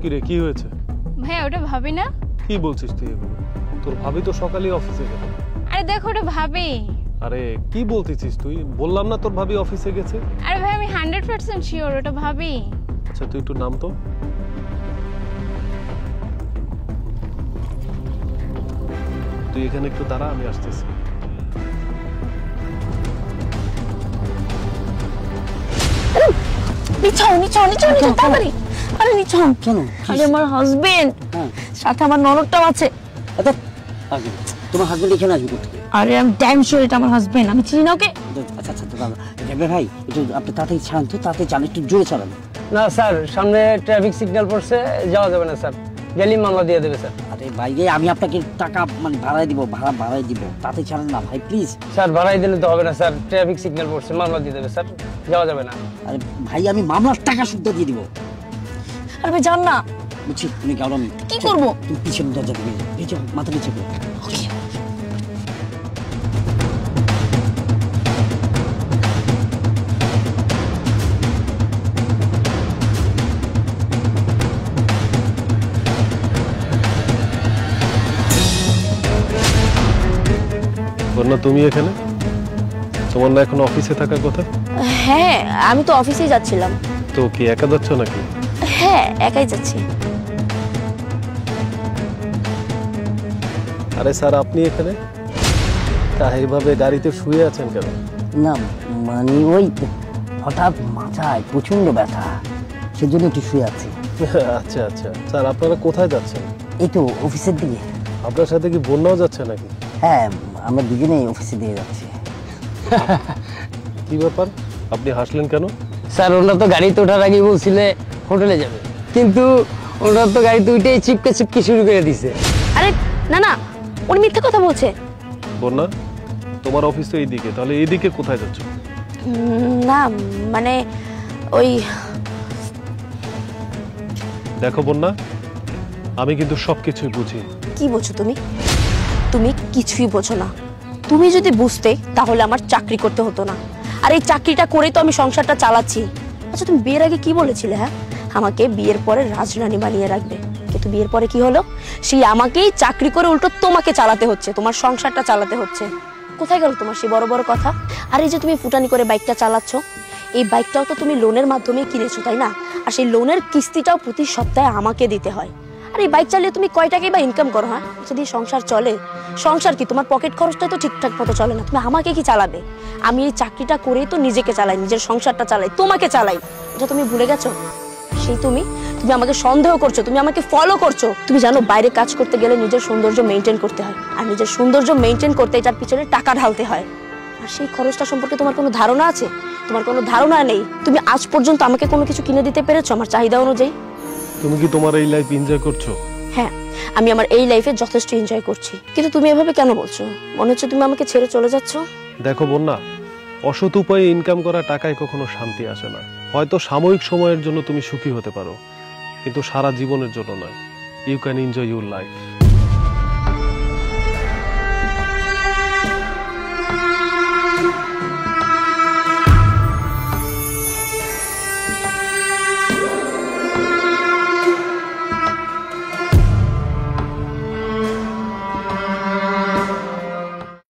কি রে, কি হয়েছে? ভাই ওটা ভাবি না। কি বলছিস তুই এগুলো? তোর ভাবি তো সকালেই অফিসে গেল। আরে দেখো ওটা ভাবি। আরে কি বলতেছিস তুই? বললাম না তোর ভাবি অফিসে গেছে। আরে ভাই আমি 100% শিওর ওটা ভাবি। আচ্ছা তুই একটু নাম তো। তুই এখানে একটু দাঁড়া, আমি আসতেছি। নিচন নিচন নিচন নিচন তাড়াতাড়ি। আরে নিচন কেন? আরে আমার হাজবেন্ড সাথে আমার ননদটাও আছে। আচ্ছা আগে তোমার হাজবেন্ড এখানে আসবে কোথা থেকে? আরে আমি ড্যাম শিওর এটা আমার হাজবেন্ড, আমি চিনি না ওকে। আচ্ছা আচ্ছা দাদা ড্রাইভার ভাই একটু আপনি তাড়াতাড়ি ছাড়ান তো, তাড়াতাড়ি চালান, একটু জোরে চালান। না স্যার, সামনে ট্রাফিক সিগন্যাল পড়ছে, যাওয়া যাবে না স্যার, গেলেই মামলা দিয়ে দেবে স্যার। আরে ভাই আমি আপনাকে টাকা মানে ভাড়ায় দিব, ভাড়া বাড়াই দিব, তাড়াতাড়ি ছাড়েন না ভাই প্লিজ। স্যার ভাড়াই দিলে তো হবে না স্যার, ট্রাফিক সিগন্যাল পড়ছে, মামলা দিয়ে দেবে স্যার, যাওয়া যাবে না। আরে ভাই আমি মামলার টাকা শুদ্ধ দিয়ে দিব। আরে ভাই জান না। বুঝছি তুমি গেল, আমি কি করবো? তুমি পিছনে দরজা দিবে, নিচে মাথা নিচে করে। বন্যা তুমি এখানে? তোমার না এখন অফিসে থাকার কথা? হ্যাঁ আমি তো অফিসেই যাচ্ছিলাম। তো কি একা যাচ্ছ নাকি? হ্যাঁ একাই যাচ্ছি। আরে স্যার আপনি এখানে? তা এইভাবে গাড়িতে শুয়ে আছেন কেন? না মানে ওই হঠাৎ মাথায় প্রচন্ড ব্যথা, সেজন্য একটু শুয়ে আছি। আচ্ছা আচ্ছা স্যার, আপনারা কোথায় যাচ্ছেন? এই তো অফিসের দিকে। আপনার সাথে কি বন্যাও যাচ্ছে নাকি? হ্যাঁ আমরা দুজনেই অফিসে দিয়ে যাচ্ছি। কি ব্যাপার, আপনি হাসলেন কেন? স্যার ওরা তো গাড়িতে ওঠার আগে বলছিলে হোটেলে যাবে, কিন্তু ওরা তো গাড়িতে উঠেই চিপকে চিপকে শুরু করে দিছে। আরে না না, উনি মিথ্যা কথা বলছে। বন্যা তোমার অফিস তো এইদিকে, তাহলে এইদিকে কোথায় যাচ্ছ? না মানে ওই দেখো বন্যা, আমি কিন্তু সবকিছুই বুঝি। কি বোঝো তুমি? তুমি কিছুই বোঝো না। তুমি যদি বুঝতে তাহলে আমার চাকরি করতে হতো না, আর এই চাকরিটা করেই তো আমি সংসারটা চালাচ্ছি। আচ্ছা তুমি বিয়ের আগে কি বলেছিলে? হ্যাঁ আমাকে বিয়ের পরে রাজরানী বানিয়ে রাখবে, কিন্তু বিয়ের পরে কি হলো? সেই আমাকেই চাকরি করে উল্টো তোমাকে চালাতে হচ্ছে, তোমার সংসারটা চালাতে হচ্ছে। কোথায় গেল তোমার সেই বড় বড় কথা? আর এই যে তুমি ফুটানি করে বাইকটা চালাচ্ছ, এই বাইকটাও তো তুমি লোনের মাধ্যমে কিনেছো তাই না? আর সেই লোনের কিস্তিটাও প্রতি সপ্তাহে আমাকে দিতে হয়। আর এই বাইক চালিয়ে তুমি কয় টাকাই বা ইনকাম করো? হ্যাঁ যদি সংসার চলে, সংসার কি তোমার পকেট খরচটাই তো ঠিকঠাক মতো চলে না, তুমি আমাকে কি চালাবে? আমি এই চাকরিটা করেই তো নিজেকে চালাই, নিজের সংসারটা চালাই, তোমাকে চালাই। এটা তুমি ভুলে গেছো? সেই তুমি আমাকে সন্দেহ করছো, তুমি আমাকে ফলো করছো। তুমি জানো বাইরে কাজ করতে গেলে নিজের সৌন্দর্য মেনটেন করতে হয়, আর নিজের সৌন্দর্য মেনটেন করতে এটার পিছনে টাকা ঢালতে হয়। আর সেই খরচটা সম্পর্কে তোমার কোনো ধারণা আছে? তোমার কোনো ধারণা নেই। তুমি আজ পর্যন্ত আমাকে কোনো কিছু কিনে দিতে পেরেছো আমার চাহিদা অনুযায়ী? তুমি কি তোমার এই লাইফ এনজয় করছো? হ্যাঁ আমি আমার এই লাইফে যথেষ্ট এনজয় করছি, কিন্তু তুমি এভাবে কেন বলছো? মনে হচ্ছে তুমি আমাকে ছেড়ে চলে যাচ্ছ। দেখো বন্যা, অসৎ উপায়ে ইনকাম করা টাকায় কখনো শান্তি আসে না। হয়তো সাময়িক সময়ের জন্য তুমি সুখী হতে পারো, কিন্তু সারা জীবনের জন্য নয়। You can enjoy your life.